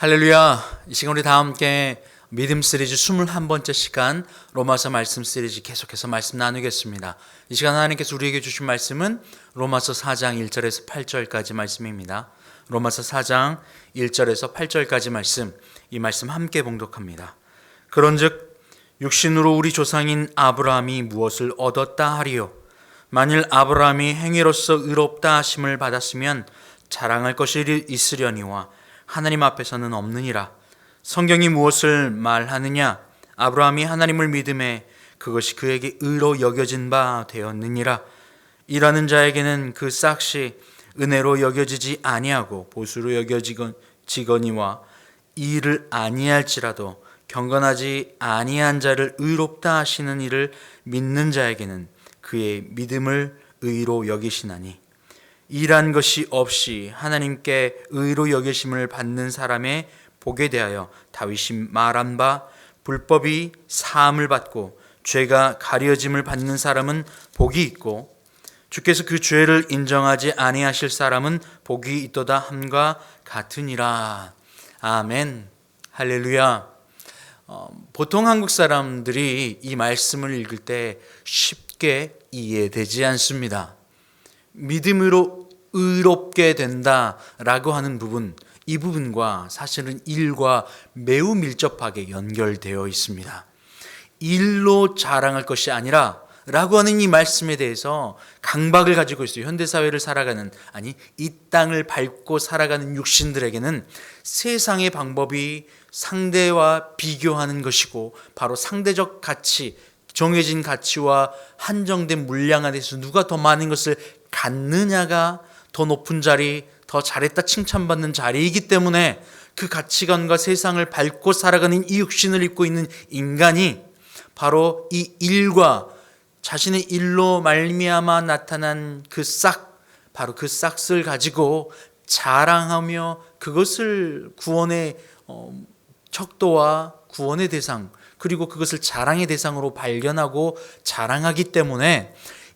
할렐루야. 이 시간 우리 다 함께 믿음 시리즈 21번째 시간 로마서 말씀 시리즈 계속해서 말씀 나누겠습니다. 이 시간 하나님께서 우리에게 주신 말씀은 로마서 4장 1절에서 8절까지 말씀입니다. 로마서 4장 1절에서 8절까지 말씀, 이 말씀 함께 봉독합니다. 그런즉 육신으로 우리 조상인 아브라함이 무엇을 얻었다 하리요? 만일 아브라함이 행위로서 의롭다 하심을 받았으면 자랑할 것이 있으려니와 하나님 앞에서는 없느니라. 성경이 무엇을 말하느냐? 아브라함이 하나님을 믿음에 그것이 그에게 의로 여겨진 바 되었느니라. 일하는 자에게는 그 싹이 은혜로 여겨지지 아니하고 보수로 여겨지거니와 일을 아니할지라도 경건하지 아니한 자를 의롭다 하시는 이를 믿는 자에게는 그의 믿음을 의로 여기시나니, 일한 것이 없이 하나님께 의로 여기심을 받는 사람의 복에 대하여 다윗이 말한 바, 불법이 사함을 받고 죄가 가려짐을 받는 사람은 복이 있고 주께서 그 죄를 인정하지 아니하실 사람은 복이 있도다 함과 같으니라. 아멘. 할렐루야. 보통 한국 사람들이 이 말씀을 읽을 때 쉽게 이해되지 않습니다. 믿음으로 의롭게 된다라고 하는 부분, 이 부분과 사실은 일과 매우 밀접하게 연결되어 있습니다. 일로 자랑할 것이 아니라 라고 하는 이 말씀에 대해서 강박을 가지고 있어요. 현대사회를 살아가는, 아니 이 땅을 밟고 살아가는 육신들에게는 세상의 방법이 상대와 비교하는 것이고, 바로 상대적 가치, 정해진 가치와 한정된 물량 안에서 누가 더 많은 것을 갖느냐가 더 높은 자리, 더 잘했다 칭찬받는 자리이기 때문에 그 가치관과 세상을 밟고 살아가는 이 육신을 입고 있는 인간이 바로 이 일과 자신의 일로 말미암아 나타난 그 싹, 바로 그 싹을 가지고 자랑하며 그것을 구원의 척도와 구원의 대상, 그리고 그것을 자랑의 대상으로 발견하고 자랑하기 때문에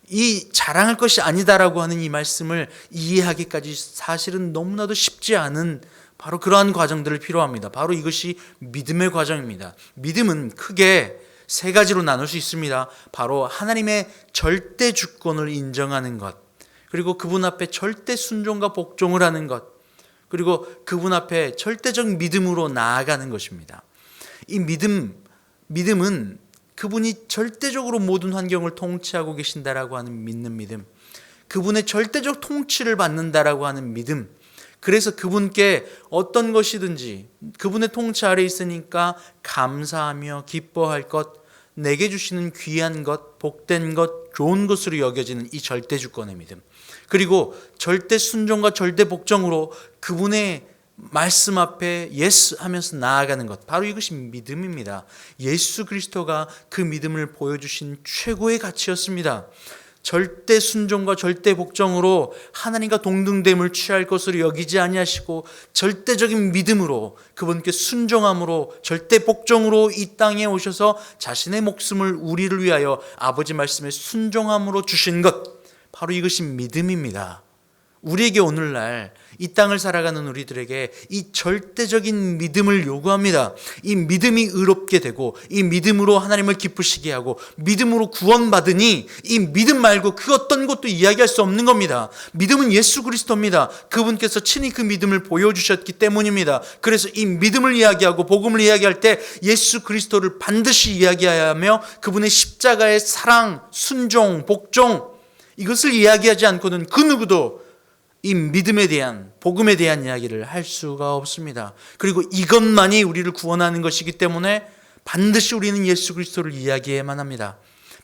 이 자랑할 것이 아니다라고 하는 이 말씀을 이해하기까지 사실은 너무나도 쉽지 않은 바로 그러한 과정들을 필요합니다. 바로 이것이 믿음의 과정입니다. 믿음은 크게 세 가지로 나눌 수 있습니다. 바로 하나님의 절대 주권을 인정하는 것, 그리고 그분 앞에 절대 순종과 복종을 하는 것, 그리고 그분 앞에 절대적 믿음으로 나아가는 것입니다. 이 믿음은 그분이 절대적으로 모든 환경을 통치하고 계신다라고 하는 믿는 믿음, 그분의 절대적 통치를 받는다라고 하는 믿음, 그래서 그분께 어떤 것이든지 그분의 통치 아래 있으니까 감사하며 기뻐할 것, 내게 주시는 귀한 것, 복된 것, 좋은 것으로 여겨지는 이 절대 주권의 믿음, 그리고 절대 순종과 절대 복종으로 그분의 말씀 앞에 예스 하면서 나아가는 것, 바로 이것이 믿음입니다. 예수 그리스도가 그 믿음을 보여주신 최고의 가치였습니다. 절대 순종과 절대 복종으로 하나님과 동등됨을 취할 것으로 여기지 아니하시고, 절대적인 믿음으로 그분께 순종함으로 절대 복종으로 이 땅에 오셔서 자신의 목숨을 우리를 위하여 아버지 말씀에 순종함으로 주신 것, 바로 이것이 믿음입니다. 우리에게 오늘날 이 땅을 살아가는 우리들에게 이 절대적인 믿음을 요구합니다. 이 믿음이 의롭게 되고, 이 믿음으로 하나님을 기쁘시게 하고, 믿음으로 구원받으니 이 믿음 말고 그 어떤 것도 이야기할 수 없는 겁니다. 믿음은 예수 그리스도입니다. 그분께서 친히 그 믿음을 보여주셨기 때문입니다. 그래서 이 믿음을 이야기하고 복음을 이야기할 때 예수 그리스도를 반드시 이야기해야 하며, 그분의 십자가의 사랑, 순종, 복종, 이것을 이야기하지 않고는 그 누구도 이 믿음에 대한, 복음에 대한 이야기를 할 수가 없습니다. 그리고 이것만이 우리를 구원하는 것이기 때문에 반드시 우리는 예수 그리스도를 이야기해야만 합니다.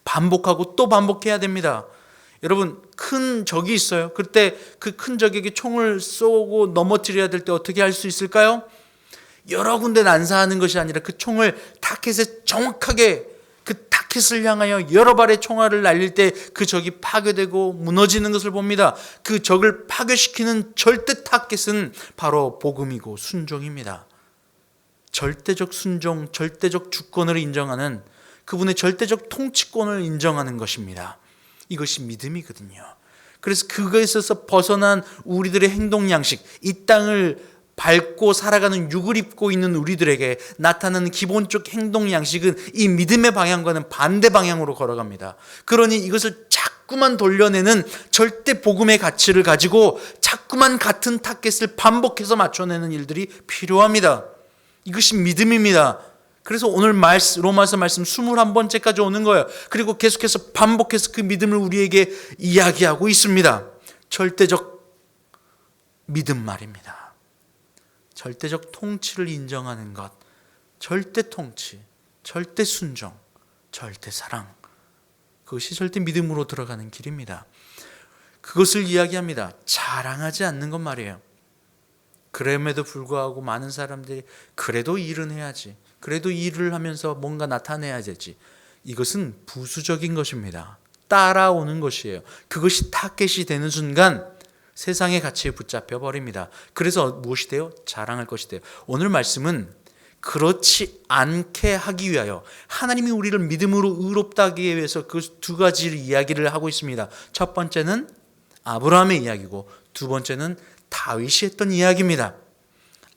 반복하고 또 반복해야 됩니다. 여러분, 큰 적이 있어요. 그때 그 큰 적에게 총을 쏘고 넘어뜨려야 될 때 어떻게 할 수 있을까요? 여러 군데 난사하는 것이 아니라 그 총을 타켓에 정확하게, 그 타켓을 향하여 여러 발의 총알을 날릴 때 그 적이 파괴되고 무너지는 것을 봅니다. 그 적을 파괴시키는 절대 타켓은 바로 복음이고 순종입니다. 절대적 순종, 절대적 주권을 인정하는, 그분의 절대적 통치권을 인정하는 것입니다. 이것이 믿음이거든요. 그래서 그것에서 벗어난 우리들의 행동 양식, 이 땅을 밟고 살아가는 육을 입고 있는 우리들에게 나타나는 기본적 행동 양식은 이 믿음의 방향과는 반대 방향으로 걸어갑니다. 그러니 이것을 자꾸만 돌려내는 절대 복음의 가치를 가지고 자꾸만 같은 타겟을 반복해서 맞춰내는 일들이 필요합니다. 이것이 믿음입니다. 그래서 오늘 로마서 말씀 21번째까지 오는 거예요. 그리고 계속해서 반복해서 그 믿음을 우리에게 이야기하고 있습니다. 절대적 믿음 말입니다. 절대적 통치를 인정하는 것, 절대 통치, 절대 순종, 절대 사랑, 그것이 절대 믿음으로 들어가는 길입니다. 그것을 이야기합니다. 자랑하지 않는 것 말이에요. 그럼에도 불구하고 많은 사람들이 그래도 일은 해야지, 그래도 일을 하면서 뭔가 나타내야 되지, 이것은 부수적인 것입니다. 따라오는 것이에요. 그것이 타겟이 되는 순간 세상의 가치에 붙잡혀 버립니다. 그래서 무엇이 돼요? 자랑할 것이 돼요. 오늘 말씀은 그렇지 않게 하기 위하여 하나님이 우리를 믿음으로 의롭다 하기 위해서 그 두 가지를 이야기를 하고 있습니다. 첫 번째는 아브라함의 이야기고 두 번째는 다윗이 했던 이야기입니다.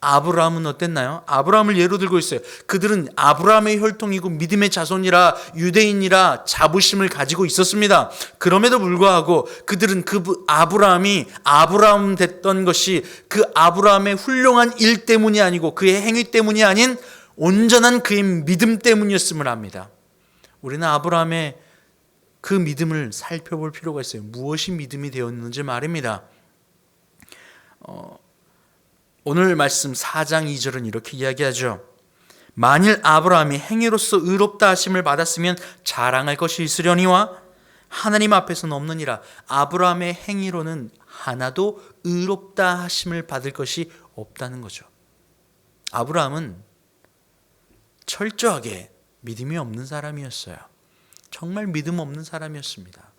아브라함은 어땠나요? 아브라함을 예로 들고 있어요. 그들은 아브라함의 혈통이고 믿음의 자손이라 유대인이라 자부심을 가지고 있었습니다. 그럼에도 불구하고 그들은 그 아브라함이 아브라함 됐던 것이 그 아브라함의 훌륭한 일 때문이 아니고 그의 행위 때문이 아닌 온전한 그의 믿음 때문이었음을 압니다. 우리는 아브라함의 그 믿음을 살펴볼 필요가 있어요. 무엇이 믿음이 되었는지 말입니다. 오늘 말씀 4장 2절은 이렇게 이야기하죠. 만일 아브라함이 행위로서 의롭다 하심을 받았으면 자랑할 것이 있으려니와 하나님 앞에서는 없느니라. 아브라함의 행위로는 하나도 의롭다 하심을 받을 것이 없다는 거죠. 아브라함은 철저하게 믿음이 없는 사람이었어요. 정말 믿음 없는 사람이었습니다.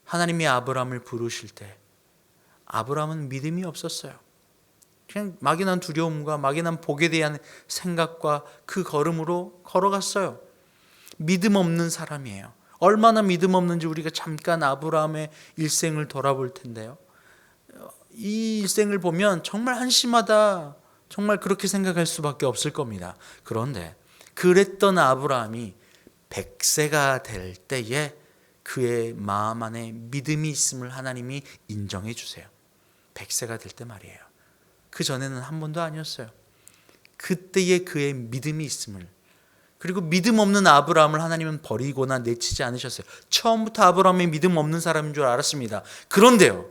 하나님이 아브라함을 부르실 때 아브라함은 믿음이 없었어요. 그냥 막연한 두려움과 막연한 복에 대한 생각과 그 걸음으로 걸어갔어요. 믿음 없는 사람이에요. 얼마나 믿음 없는지 우리가 잠깐 아브라함의 일생을 돌아볼 텐데요. 이 일생을 보면 정말 한심하다, 정말 그렇게 생각할 수밖에 없을 겁니다. 그런데 그랬던 아브라함이 100세가 될 때에 그의 마음 안에 믿음이 있음을 하나님이 인정해 주세요. 100세가 될 때 말이에요. 그 전에는 한 번도 아니었어요. 그때의 그의 믿음이 있음을, 그리고 믿음 없는 아브라함을 하나님은 버리거나 내치지 않으셨어요. 처음부터 아브라함이 믿음 없는 사람인 줄 알았습니다. 그런데요,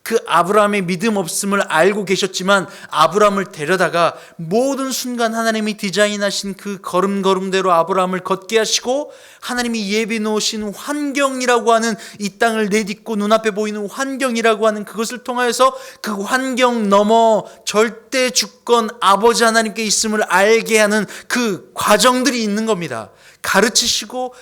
그 아브라함의 믿음 없음을 알고 계셨지만 아브라함을 데려다가 모든 순간 하나님이 디자인하신 그 걸음걸음대로 아브라함을 걷게 하시고 하나님이 예비 놓으신 환경이라고 하는 이 땅을 내딛고 눈앞에 보이는 환경이라고 하는 그것을 통하여서 그 환경 넘어 절대 주권 아버지 하나님께 있음을 알게 하는 그 과정들이 있는 겁니다. 가르치시고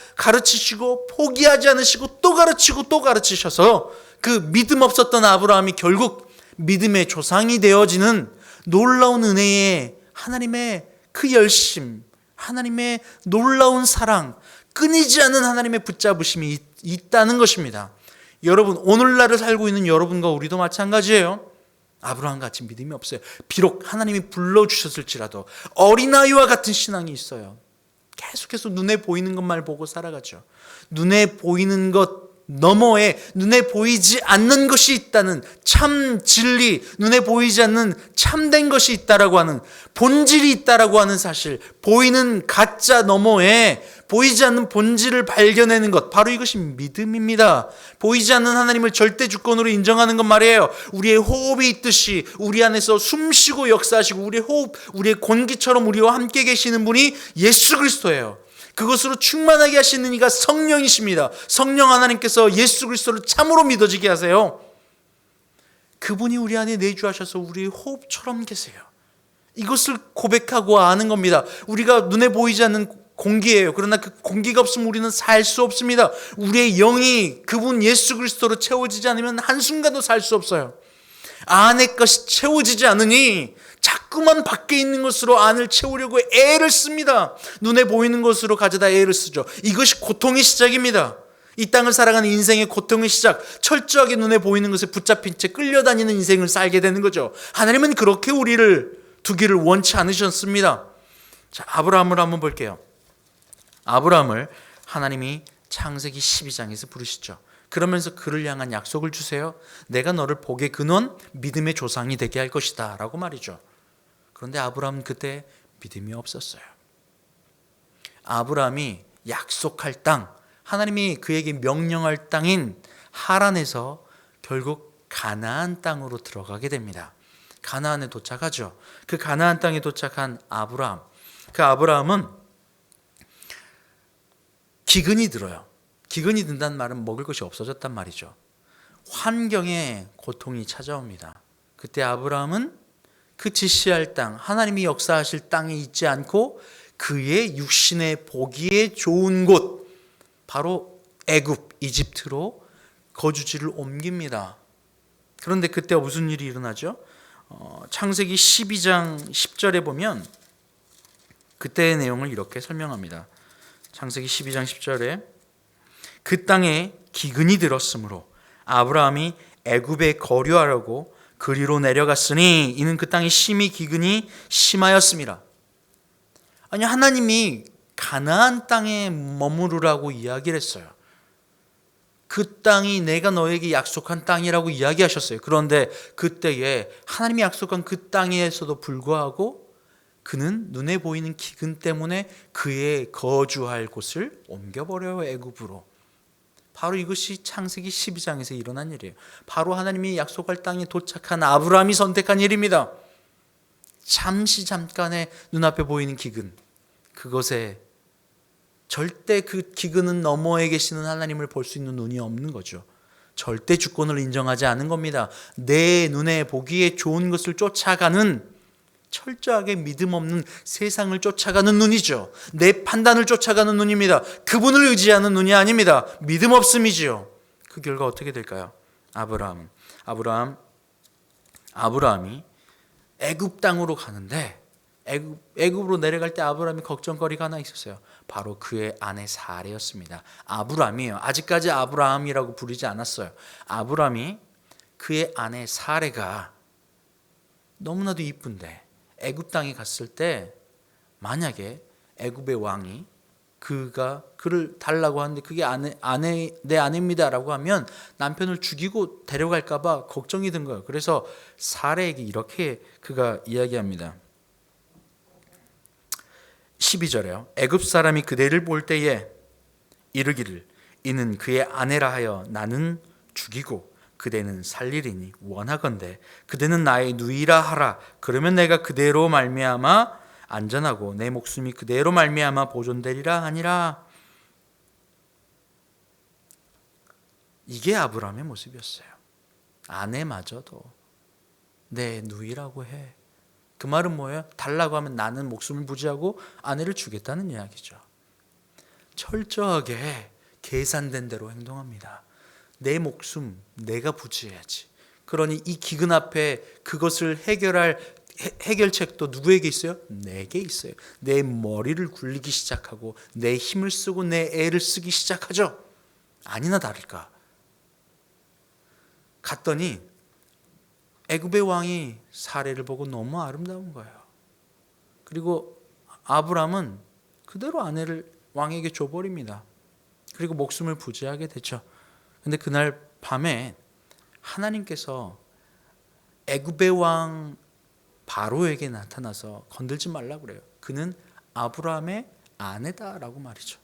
포기하지 않으시고 또 가르치고 또 가르치셔서 그 믿음 없었던 아브라함이 결국 믿음의 조상이 되어지는 놀라운 은혜에 하나님의 그 열심, 하나님의 놀라운 사랑, 끊이지 않는 하나님의 붙잡으심이 있다는 것입니다. 여러분, 오늘날을 살고 있는 여러분과 우리도 마찬가지예요. 아브라함같이 믿음이 없어요. 비록 하나님이 불러주셨을지라도 어린아이와 같은 신앙이 있어요. 계속해서 눈에 보이는 것만 보고 살아가죠. 눈에 보이는 것 너머에 눈에 보이지 않는 것이 있다는 참 진리, 눈에 보이지 않는 참된 것이 있다라고 하는, 본질이 있다라고 하는 사실, 보이는 가짜 너머에 보이지 않는 본질을 발견하는 것, 바로 이것이 믿음입니다. 보이지 않는 하나님을 절대 주권으로 인정하는 것 말이에요. 우리의 호흡이 있듯이 우리 안에서 숨쉬고 역사하시고 우리의 호흡, 우리의 공기처럼 우리와 함께 계시는 분이 예수 그리스도예요. 그것으로 충만하게 하시는 이가 성령이십니다. 성령 하나님께서 예수 그리스도를 참으로 믿어지게 하세요. 그분이 우리 안에 내주하셔서 우리의 호흡처럼 계세요. 이것을 고백하고 아는 겁니다. 우리가 눈에 보이지 않는 공기예요. 그러나 그 공기가 없으면 우리는 살 수 없습니다. 우리의 영이 그분 예수 그리스도로 채워지지 않으면 한순간도 살 수 없어요. 안의 것이 채워지지 않으니 자꾸만 밖에 있는 것으로 안을 채우려고 애를 씁니다. 눈에 보이는 것으로 가져다 애를 쓰죠. 이것이 고통의 시작입니다. 이 땅을 살아가는 인생의 고통의 시작, 철저하게 눈에 보이는 것에 붙잡힌 채 끌려다니는 인생을 살게 되는 거죠. 하나님은 그렇게 우리를 두기를 원치 않으셨습니다. 자, 아브라함을 한번 볼게요. 아브라함을 하나님이 창세기 12장에서 부르시죠. 그러면서 그를 향한 약속을 주세요. 내가 너를 복의 근원, 믿음의 조상이 되게 할 것이다 라고 말이죠. 그런데 아브라함은 그때 믿음이 없었어요. 아브라함이 약속할 땅, 하나님이 그에게 명령할 땅인 하란에서 결국 가나안 땅으로 들어가게 됩니다. 가나안에 도착하죠. 그 가나안 땅에 도착한 아브라함, 그 아브라함은 기근이 들어요. 기근이 든다는 말은 먹을 것이 없어졌단 말이죠. 환경에 고통이 찾아옵니다. 그때 아브라함은 그 지시할 땅, 하나님이 역사하실 땅에 있지 않고 그의 육신에 보기에 좋은 곳, 바로 애굽, 이집트로 거주지를 옮깁니다. 그런데 그때 무슨 일이 일어나죠? 창세기 12장 10절에 보면 그때의 내용을 이렇게 설명합니다. 창세기 12장 10절에 그 땅에 기근이 들었으므로 아브라함이 애굽에 거류하려고 그리로 내려갔으니 이는 그 땅이 심히 기근이 심하였습니다. 아니, 하나님이 가나안 땅에 머무르라고 이야기를 했어요. 그 땅이 내가 너에게 약속한 땅이라고 이야기하셨어요. 그런데 그때에 하나님이 약속한 그 땅에서도 불구하고 그는 눈에 보이는 기근 때문에 그의 거주할 곳을 옮겨버려요, 애굽으로. 바로 이것이 창세기 12장에서 일어난 일이에요. 바로 하나님이 약속할 땅에 도착한 아브라함이 선택한 일입니다. 잠깐의 눈앞에 보이는 기근, 그것에 절대 그 기근은 너머에 계시는 하나님을 볼 수 있는 눈이 없는 거죠. 절대 주권을 인정하지 않은 겁니다. 내 눈에 보기에 좋은 것을 쫓아가는, 철저하게 믿음 없는 세상을 쫓아가는 눈이죠. 내 판단을 쫓아가는 눈입니다. 그분을 의지하는 눈이 아닙니다. 믿음 없음이지요. 그 결과 어떻게 될까요? 아브라함이 애굽 땅으로 가는데 애굽으로 내려갈 때 아브라함이 걱정거리가 하나 있었어요. 바로 그의 아내 사레였습니다. 아브라함이에요. 아직까지 아브라함이라고 부르지 않았어요. 아브라함이 그의 아내 사레가 너무나도 이쁜데 애굽 땅에 갔을 때 만약에 애굽의 왕이 그를 달라고 하는데 그게 내 아내입니다라고 하면 남편을 죽이고 데려갈까 봐 걱정이 든 거예요. 그래서 사레에게 이렇게 그가 이야기합니다. 12절에요. 애굽 사람이 그대를 볼 때에 이르기를 이는 그의 아내라 하여 나는 죽이고 그대는 살리리니 원하건대 그대는 나의 누이라 하라. 그러면 내가 그대로 말미암아 안전하고 내 목숨이 그대로 말미암아 보존되리라 하니라. 이게 아브라함의 모습이었어요. 아내마저도 내 누이라고 해. 그 말은 뭐예요? 달라고 하면 나는 목숨을 부지하고 아내를 주겠다는 이야기죠. 철저하게 계산된 대로 행동합니다. 내 목숨 내가 부지해야지. 그러니 이 기근 앞에 그것을 해결할 해결책도 누구에게 있어요? 내게 있어요. 내 머리를 굴리기 시작하고 내 힘을 쓰고 내 애를 쓰기 시작하죠. 아니나 다를까. 갔더니 애굽의 왕이 사레를 보고 너무 아름다운 거예요. 그리고 아브람은 그대로 아내를 왕에게 줘버립니다. 그리고 목숨을 부지하게 되죠. 근데 그날 밤에 하나님께서 애굽의 왕 바로에게 나타나서 건들지 말라고 그래요. 그는 아브라함의 아내다라고 말이죠.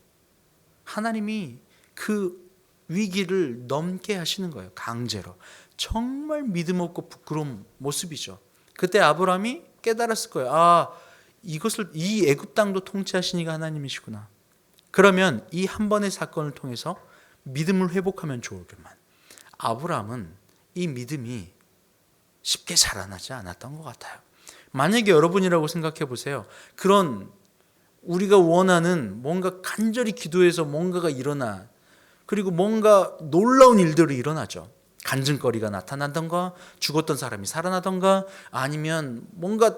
하나님이 그 위기를 넘게 하시는 거예요. 강제로. 정말 믿음 없고 부끄러운 모습이죠. 그때 아브라함이 깨달았을 거예요. 이 애굽 땅도 통치하시니까 하나님이시구나. 그러면 이 한 번의 사건을 통해서 믿음을 회복하면 좋을만. 아브라함은 이 믿음이 쉽게 자라나지 않았던 것 같아요. 만약에 여러분이라고 생각해 보세요. 그런 우리가 원하는 뭔가 간절히 기도해서 뭔가가 일어나, 그리고 뭔가 놀라운 일들이 일어나죠. 간증거리가 나타난던가, 죽었던 사람이 살아나던가, 아니면 뭔가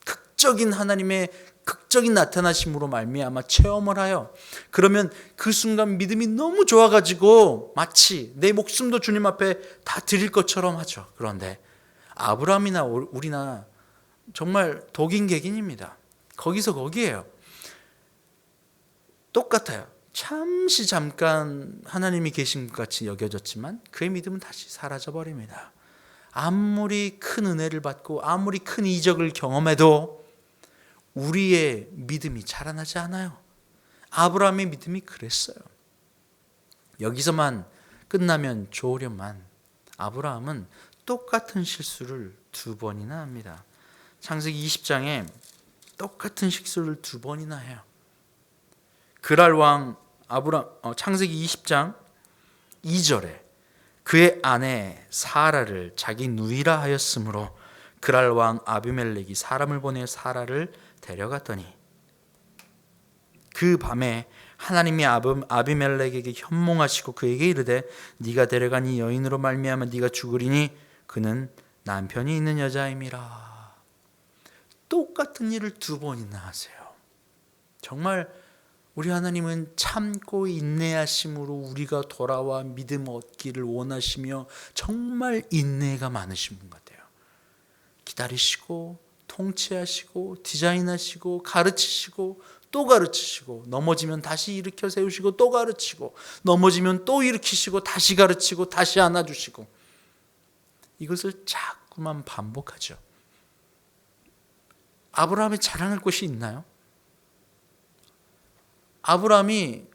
극적인 하나님의 극적인 나타나심으로 말미암아 체험을 하여, 그러면 그 순간 믿음이 너무 좋아가지고 마치 내 목숨도 주님 앞에 다 드릴 것처럼 하죠. 그런데 아브라함이나 우리나 정말 독인객인입니다. 거기서 거기에요. 똑같아요. 잠시 잠깐 하나님이 계신 것 같이 여겨졌지만 그의 믿음은 다시 사라져버립니다. 아무리 큰 은혜를 받고 아무리 큰 이적을 경험해도 우리의 믿음이 자라나지 않아요. 아브라함의 믿음이 그랬어요. 여기서만 끝나면 좋으련만 아브라함은 똑같은 실수를 2번이나 합니다. 창세기 20장에 똑같은 실수를 2번이나 해요. 그랄 왕 창세기 20장 2절에 그의 아내 사라를 자기 누이라 하였으므로 그랄 왕 아비멜렉이 사람을 보내 사라를 데려갔더니 그 밤에 하나님이 아비멜렉에게 현몽하시고 그에게 이르되 네가 데려간 이 여인으로 말미암아 네가 죽으리니 그는 남편이 있는 여자임이라. 똑같은 일을 2번이나 하세요. 정말 우리 하나님은 참고 인내하심으로 우리가 돌아와 믿음 얻기를 원하시며 정말 인내가 많으신 분 같아요. 기다리시고 통치하시고 디자인하시고 가르치시고 또 가르치시고 넘어지면 다시 일으켜 세우시고 또 가르치고 넘어지면 또 일으키시고 다시 가르치고 다시 안아주시고 이것을 자꾸만 반복하죠. 아브라함이 자랑할 것이 있나요? 아브라함이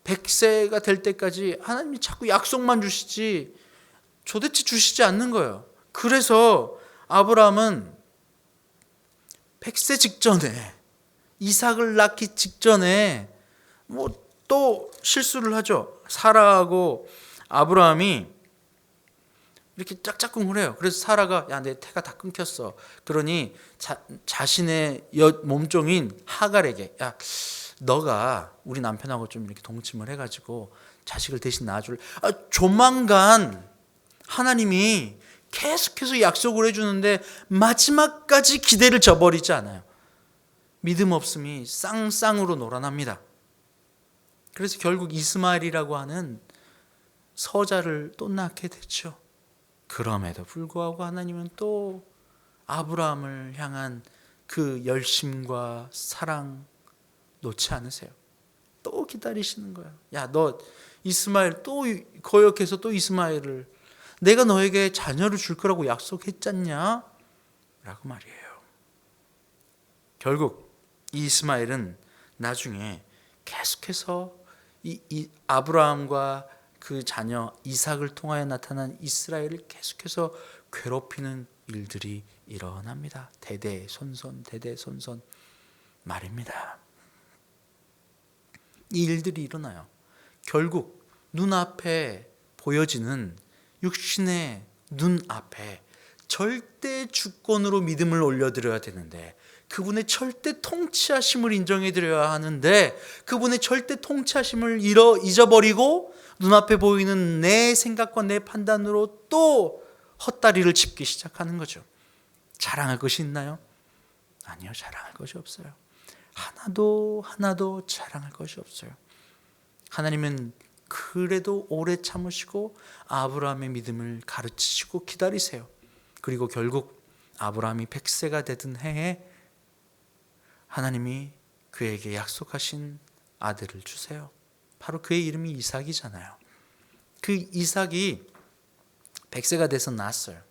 100세가 될 때까지 하나님이 자꾸 약속만 주시지 도대체 주시지 않는 거예요. 그래서 아브라함은 100세 직전에 이삭을 낳기 직전에 또 실수를 하죠. 사라하고 아브라함이 이렇게 짝짝꿍을 해요. 그래서 사라가 야, 내 태가 다 끊겼어. 그러니 자신의 몸종인 하갈에게 야, 너가 우리 남편하고 좀 이렇게 동침을 해가지고 자식을 대신 낳아줄. 조만간 하나님이 계속해서 약속을 해주는데 마지막까지 기대를 저버리지 않아요. 믿음 없음이 쌍쌍으로 놀아납니다. 그래서 결국 이스마엘이라고 하는 서자를 또 낳게 됐죠. 그럼에도 불구하고 하나님은 또 아브라함을 향한 그 열심과 사랑 놓지 않으세요. 또 기다리시는 거예요. 야, 너 이스마엘 또 거역해서 또 이스마엘을 내가 너에게 자녀를 줄 거라고 약속했잖냐? 라고 말이에요. 결국 이 이스마엘은 나중에 계속해서 이 아브라함과 그 자녀 이삭을 통하여 나타난 이스라엘을 계속해서 괴롭히는 일들이 일어납니다. 대대손손 말입니다. 이 일들이 일어나요. 결국 눈앞에 보여지는 육신의 눈앞에 절대 주권으로 믿음을 올려드려야 되는데 그분의 절대 통치하심을 인정해드려야 하는데 그분의 절대 통치하심을 잊어버리고 눈앞에 보이는 내 생각과 내 판단으로 또 헛다리를 짚기 시작하는 거죠. 자랑할 것이 있나요? 아니요, 자랑할 것이 없어요. 하나도 자랑할 것이 없어요. 하나님은 그래도 오래 참으시고 아브라함의 믿음을 가르치시고 기다리세요. 그리고 결국 아브라함이 100세가 되던 해에 하나님이 그에게 약속하신 아들을 주세요. 바로 그의 이름이 이삭이잖아요. 그 이삭이 100세가 돼서 낳았어요.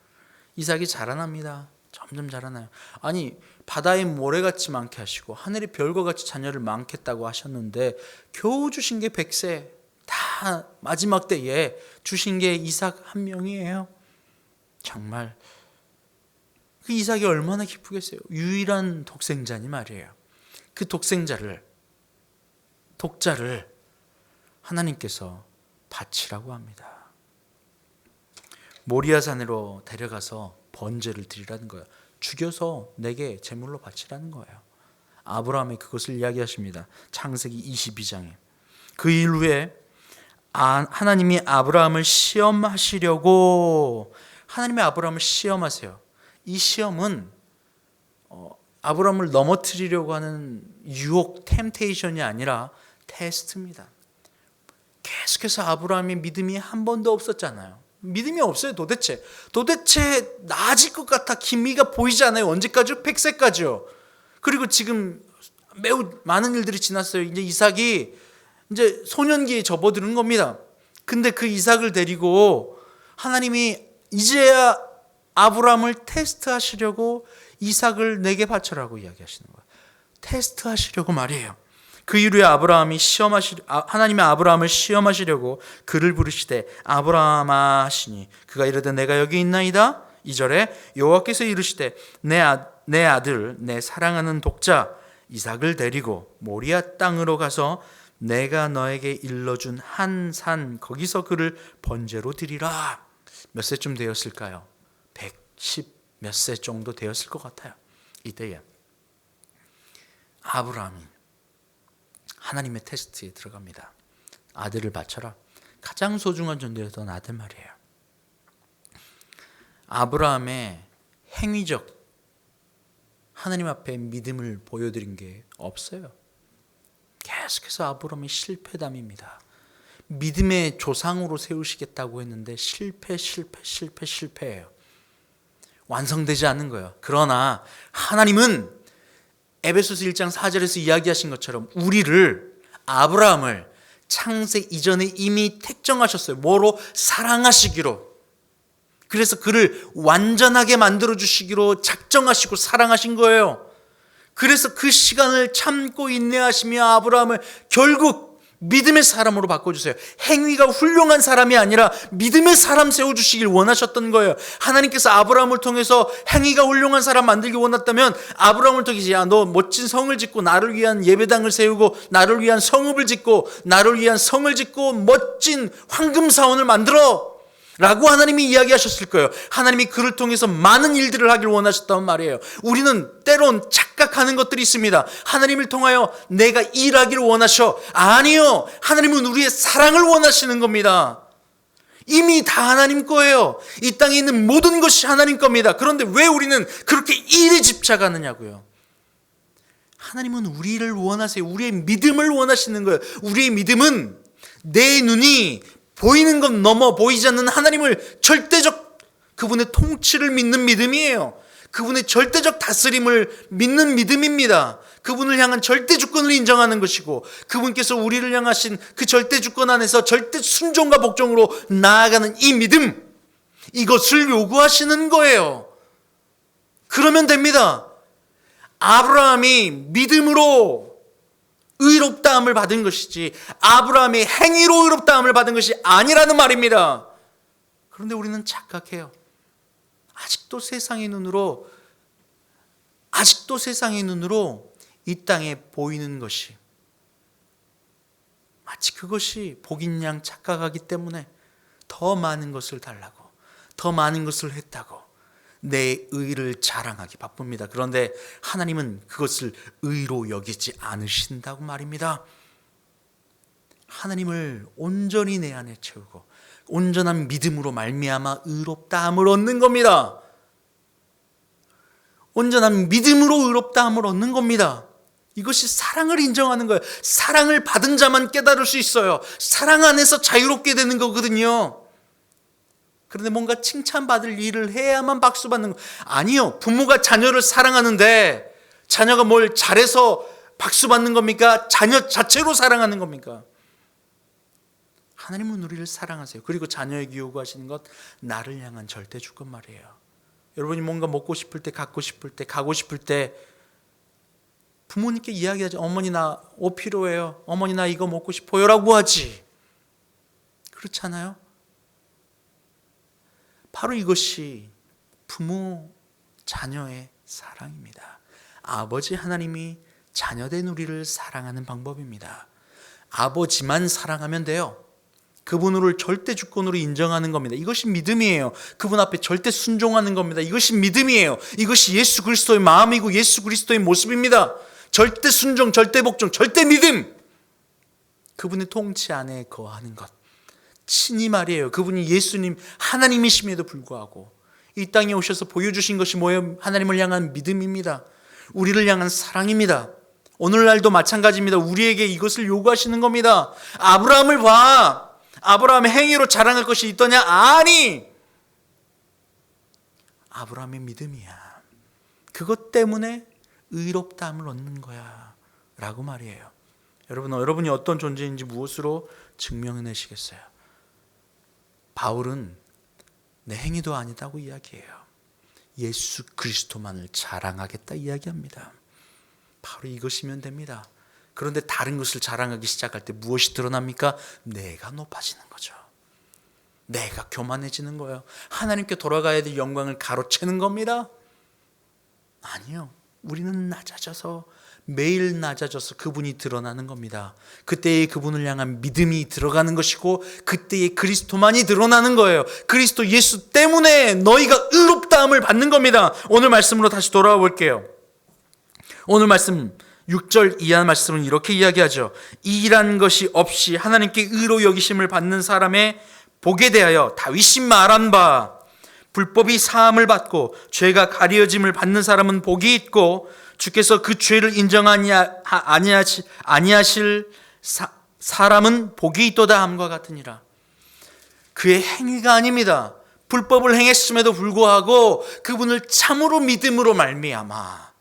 이삭이 자라납니다. 점점 자라나요. 아니, 바다의 모래같이 많게 하시고 하늘의 별과 같이 자녀를 많겠다고 하셨는데 겨우 주신 게 100세, 다 마지막 때에 주신 게 이삭 한 명이에요. 정말 그 이삭이 얼마나 기쁘겠어요. 유일한 독생자니 말이에요. 그 독자를 하나님께서 바치라고 합니다. 모리아산으로 데려가서 번제를 드리라는 거예요. 죽여서 내게 제물로 바치라는 거예요. 아브라함이 그것을 이야기하십니다. 창세기 22장에. 그 일 후에 하나님이 아브라함을 시험하시려고 하나님이 아브라함을 시험하세요. 이 시험은 아브라함을 넘어뜨리려고 하는 유혹, 템테이션이 아니라 테스트입니다. 계속해서 아브라함의 믿음이 한 번도 없었잖아요. 믿음이 없어요. 도대체 나아질 것 같아 기미가 보이지 않아요. 언제까지요? 100세까지요. 그리고 지금 매우 많은 일들이 지났어요. 이제 이삭이 이제 소년기에 접어드는 겁니다. 근데 그 이삭을 데리고 하나님이 이제야 아브라함을 테스트하시려고 이삭을 내게 바쳐라고 이야기하시는 거예요. 테스트하시려고 말이에요. 그 이후에 하나님이 아브라함을 시험하시려고 그를 부르시되 아브라함아 하시니 그가 이르되 내가 여기 있나이다. 2절에 여호와께서 이르시되 내 아들 내 사랑하는 독자 이삭을 데리고 모리아 땅으로 가서 내가 너에게 일러준 한 산 거기서 그를 번제로 드리라. 몇 세쯤 되었을까요? 110 몇 세 정도 되었을 것 같아요. 이때에 아브라함이 하나님의 테스트에 들어갑니다. 아들을 바쳐라. 가장 소중한 존재였던 아들 말이에요. 아브라함의 행위적 하나님 앞에 믿음을 보여드린 게 없어요. 계속해서 아브라함이 실패담입니다. 믿음의 조상으로 세우시겠다고 했는데 실패예요. 완성되지 않는 거예요. 그러나 하나님은 에베소서 1장 4절에서 이야기하신 것처럼 아브라함을 창세 이전에 이미 택정하셨어요. 뭐로? 사랑하시기로. 그래서 그를 완전하게 만들어주시기로 작정하시고 사랑하신 거예요. 그래서 그 시간을 참고 인내하시며 아브라함을 결국 믿음의 사람으로 바꿔주세요. 행위가 훌륭한 사람이 아니라 믿음의 사람 세워주시길 원하셨던 거예요. 하나님께서 아브라함을 통해서 행위가 훌륭한 사람 만들기 원했다면 아브라함을 통해서 야, 너 멋진 성을 짓고 나를 위한 예배당을 세우고 나를 위한 성읍을 짓고 나를 위한 성을 짓고 멋진 황금사원을 만들어 라고 하나님이 이야기하셨을 거예요. 하나님이 그를 통해서 많은 일들을 하길 원하셨단 말이에요. 우리는 때론 착각하는 것들이 있습니다. 하나님을 통하여 내가 일하기를 원하셔. 아니요. 하나님은 우리의 사랑을 원하시는 겁니다. 이미 다 하나님 거예요. 이 땅에 있는 모든 것이 하나님 겁니다. 그런데 왜 우리는 그렇게 일에 집착하느냐고요. 하나님은 우리를 원하세요. 우리의 믿음을 원하시는 거예요. 우리의 믿음은 내 눈이 보이는 것 넘어 보이지 않는 하나님을 절대적 그분의 통치를 믿는 믿음이에요. 그분의 절대적 다스림을 믿는 믿음입니다. 그분을 향한 절대 주권을 인정하는 것이고 그분께서 우리를 향하신 그 절대 주권 안에서 절대 순종과 복종으로 나아가는 이 믿음, 이것을 요구하시는 거예요. 그러면 됩니다. 아브라함이 믿음으로 의롭다함을 받은 것이지 아브라함이 행위로 의롭다함을 받은 것이 아니라는 말입니다. 그런데 우리는 착각해요. 아직도 세상의 눈으로 이 땅에 보이는 것이 마치 그것이 복인 양 착각하기 때문에 더 많은 것을 달라고, 더 많은 것을 했다고 내 의를 자랑하기 바쁩니다. 그런데 하나님은 그것을 의로 여기지 않으신다고 말입니다. 하나님을 온전히 내 안에 채우고 온전한 믿음으로 말미암아 의롭다함을 얻는 겁니다. 온전한 믿음으로 의롭다함을 얻는 겁니다. 이것이 사랑을 인정하는 거예요. 사랑을 받은 자만 깨달을 수 있어요. 사랑 안에서 자유롭게 되는 거거든요. 그런데 뭔가 칭찬받을 일을 해야만 박수 받는 거 아니요. 부모가 자녀를 사랑하는데 자녀가 뭘 잘해서 박수 받는 겁니까? 자녀 자체로 사랑하는 겁니까? 하나님은 우리를 사랑하세요. 그리고 자녀에게 요구하시는 것 나를 향한 절대 주권 말이에요. 여러분이 뭔가 먹고 싶을 때, 갖고 싶을 때, 가고 싶을 때 부모님께 이야기하지. 어머니 나 옷 필요해요. 어머니 나 이거 먹고 싶어요 라고 하지. 그렇지 않아요? 바로 이것이 부모, 자녀의 사랑입니다. 아버지 하나님이 자녀된 우리를 사랑하는 방법입니다. 아버지만 사랑하면 돼요. 그분을 절대 주권으로 인정하는 겁니다. 이것이 믿음이에요. 그분 앞에 절대 순종하는 겁니다. 이것이 믿음이에요. 이것이 예수 그리스도의 마음이고 예수 그리스도의 모습입니다. 절대 순종, 절대 복종, 절대 믿음. 그분의 통치 안에 거하는 것. 친히 말이에요. 그분이 예수님 하나님이심에도 불구하고 이 땅에 오셔서 보여주신 것이 뭐예요? 하나님을 향한 믿음입니다. 우리를 향한 사랑입니다. 오늘날도 마찬가지입니다. 우리에게 이것을 요구하시는 겁니다. 아브라함을 봐. 아브라함의 행위로 자랑할 것이 있더냐? 아니, 아브라함의 믿음이야. 그것 때문에 의롭다함을 얻는 거야 라고 말이에요. 여러분이 어떤 존재인지 무엇으로 증명해내시겠어요? 바울은 내 행위도 아니다고 이야기해요. 예수 그리스도만을 자랑하겠다 이야기합니다. 바로 이것이면 됩니다. 그런데 다른 것을 자랑하기 시작할 때 무엇이 드러납니까? 내가 높아지는 거죠. 내가 교만해지는 거예요. 하나님께 돌아가야 될 영광을 가로채는 겁니다. 아니요. 우리는 낮아져서, 매일 낮아져서 그분이 드러나는 겁니다. 그때의 그분을 향한 믿음이 들어가는 것이고, 그때의 그리스도만이 드러나는 거예요. 그리스도 예수 때문에 너희가 의롭다함을 받는 겁니다. 오늘 말씀으로 다시 돌아와 볼게요. 오늘 말씀 6절 이하 말씀은 이렇게 이야기하죠. 일한 것이 없이 하나님께 의로 여기심을 받는 사람의 복에 대하여 다윗이 말한 바, 불법이 사함을 받고 죄가 가려짐을 받는 사람은 복이 있고 주께서 그 죄를 인정하니 아니하실 사람은 복이 있도다 함과 같으니라. 그의 행위가 아닙니다. 불법을 행했음에도 불구하고 그분을 참으로 믿음으로 말미암아,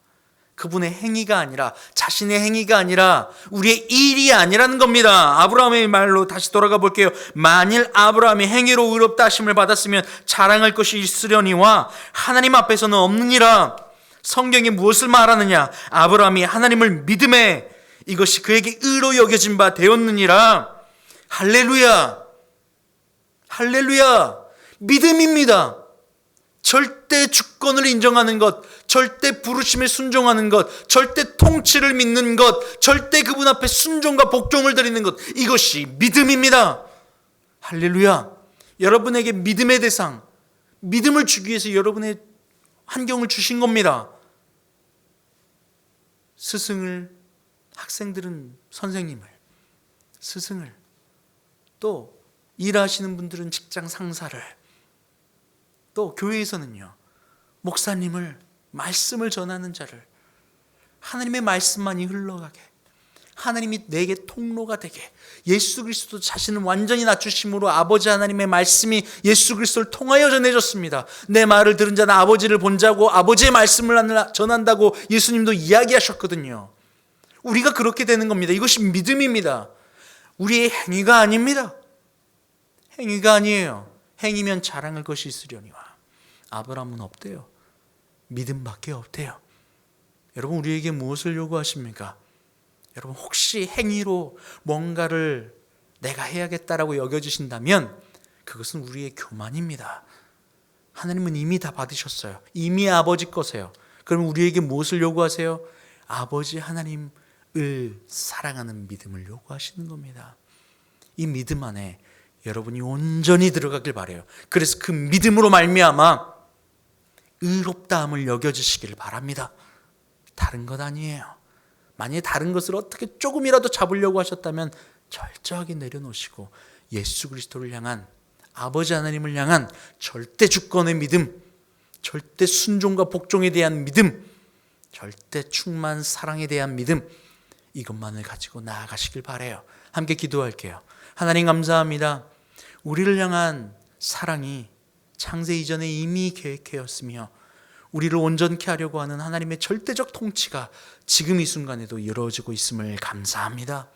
그분의 행위가 아니라, 자신의 행위가 아니라 우리의 일이 아니라는 겁니다. 아브라함의 말로 다시 돌아가 볼게요. 만일 아브라함이 행위로 의롭다 하심을 받았으면 자랑할 것이 있으려니와 하나님 앞에서는 없느니라. 성경이 무엇을 말하느냐? 아브라함이 하나님을 믿음에 이것이 그에게 의로 여겨진 바 되었느니라. 할렐루야, 할렐루야. 믿음입니다. 절대 주권을 인정하는 것, 절대 부르심에 순종하는 것, 절대 통치를 믿는 것, 절대 그분 앞에 순종과 복종을 드리는 것, 이것이 믿음입니다. 할렐루야. 여러분에게 믿음의 대상, 믿음을 주기 위해서 여러분의 환경을 주신 겁니다. 스승을, 학생들은 선생님을, 스승을, 또 일하시는 분들은 직장 상사를, 또 교회에서는요, 목사님을, 말씀을 전하는 자를, 하나님의 말씀만이 흘러가게, 하나님이 내게 통로가 되게, 예수 그리스도 자신을 완전히 낮추심으로 아버지 하나님의 말씀이 예수 그리스도를 통하여 전해졌습니다. 내 말을 들은 자는 아버지를 본 자고 아버지의 말씀을 전한다고 예수님도 이야기하셨거든요. 우리가 그렇게 되는 겁니다. 이것이 믿음입니다. 우리의 행위가 아닙니다. 행위가 아니에요. 행위면 자랑할 것이 있으려니와. 아브라함은 없대요. 믿음밖에 없대요. 여러분, 우리에게 무엇을 요구하십니까? 여러분, 혹시 행위로 뭔가를 내가 해야겠다라고 여겨지신다면 그것은 우리의 교만입니다. 하나님은 이미 다 받으셨어요. 이미 아버지 거세요. 그럼 우리에게 무엇을 요구하세요? 아버지 하나님을 사랑하는 믿음을 요구하시는 겁니다. 이 믿음 안에 여러분이 온전히 들어가길 바라요. 그래서 그 믿음으로 말미암아 의롭다함을 여겨주시기를 바랍니다. 다른 것 아니에요. 만약에 다른 것을 어떻게 조금이라도 잡으려고 하셨다면 철저하게 내려놓으시고 예수 그리스도를 향한, 아버지 하나님을 향한 절대 주권의 믿음, 절대 순종과 복종에 대한 믿음, 절대 충만 사랑에 대한 믿음, 이것만을 가지고 나아가시길 바라요. 함께 기도할게요. 하나님 감사합니다. 우리를 향한 사랑이 창세 이전에 이미 계획되었으며 우리를 온전케 하려고 하는 하나님의 절대적 통치가 지금 이 순간에도 이루어지고 있음을 감사합니다.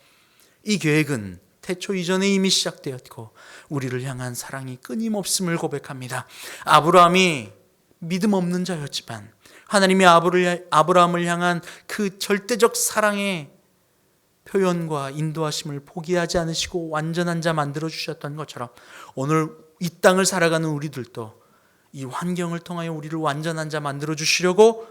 이 계획은 태초 이전에 이미 시작되었고 우리를 향한 사랑이 끊임없음을 고백합니다. 아브라함이 믿음 없는 자였지만 하나님이 아브라함을 향한 그 절대적 사랑의 표현과 인도하심을 포기하지 않으시고 완전한 자 만들어주셨던 것처럼 오늘 이 땅을 살아가는 우리들도 이 환경을 통하여 우리를 완전한 자 만들어주시려고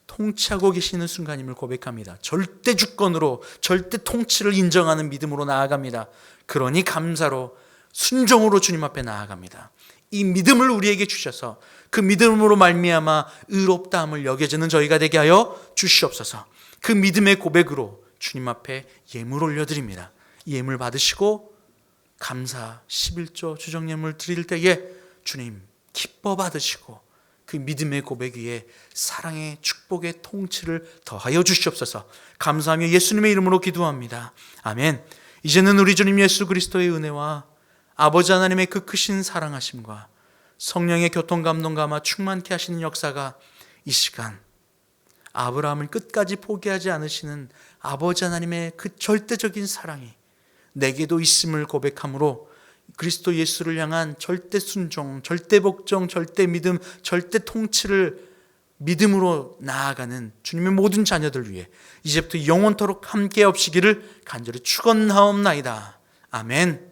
통치하고 계시는 순간임을 고백합니다. 절대 주권으로, 절대 통치를 인정하는 믿음으로 나아갑니다. 그러니 감사로, 순종으로 주님 앞에 나아갑니다. 이 믿음을 우리에게 주셔서 그 믿음으로 말미암아 의롭다함을 여겨지는 저희가 되게 하여 주시옵소서. 그 믿음의 고백으로 주님 앞에 예물 올려드립니다. 예물 받으시고 감사 11조 주정예물 드릴 때에 주님 기뻐 받으시고 그 믿음의 고백 위에 사랑의 축복의 통치를 더하여 주시옵소서. 감사하며 예수님의 이름으로 기도합니다. 아멘. 이제는 우리 주님 예수 그리스도의 은혜와 아버지 하나님의 그 크신 사랑하심과 성령의 교통감동과 아마 충만케 하시는 역사가 이 시간 아브라함을 끝까지 포기하지 않으시는 아버지 하나님의 그 절대적인 사랑이 내게도 있음을 고백함으로 그리스도 예수를 향한 절대 순종, 절대 복종, 절대 믿음, 절대 통치를 믿음으로 나아가는 주님의 모든 자녀들 위해 이제부터 영원토록 함께 없시기를 간절히 축원하옵나이다. 아멘.